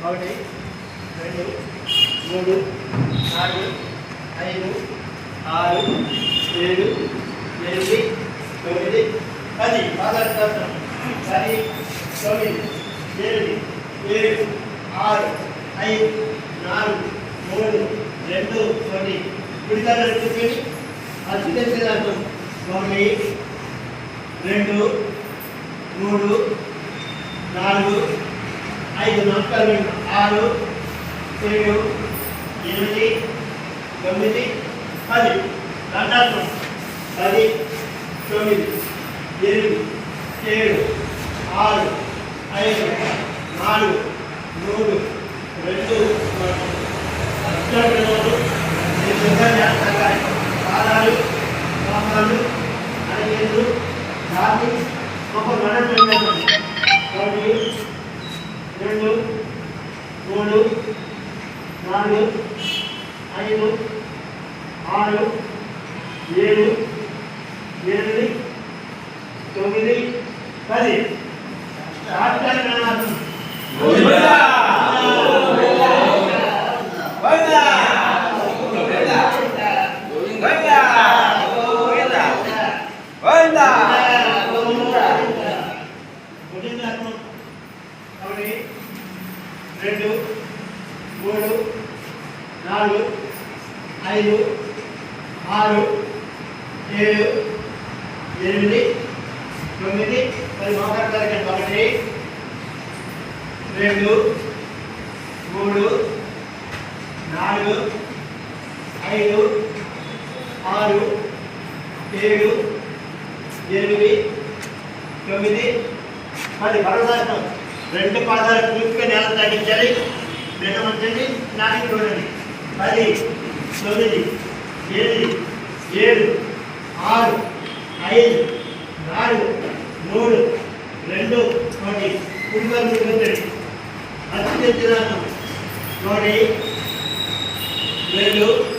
ఒకటి రెండు మూడు నాలుగు ఐదు ఆరు ఏడు ఎనిమిది తొమ్మిది 10 పాదాలు 10 9 8 7 6 5 4 3 2 1 కుడికాలు కూర్చొని అత్యంత అర్థం 1 2 3 4 5 నమస్కారం 6 7 8 9 10 దండాత్మ 10 9 8 7 6 5 4 3 2 పాదాలు పాదాలు అడిగేందు దాన్ని ఒక నడపండి 2 3 4 5 6 7 8 9 10 రెండు మూడు నాలుగు ఐదు ఆరు ఏడు ఎనిమిది తొమ్మిది 10 మోకాళ్ళ ఒకటి రెండు మూడు నాలుగు ఐదు ఆరు ఏడు ఎనిమిది తొమ్మిది 10 మరోసారి రెండు పాదాలు పూర్తిగా నేల తగ్గించాలి రెండు మంచి నాలుగు చూడండి 10 9 8 7 6 5 4 3 2 1 కుడికాలు కూర్చోండి అత్యంత 1 2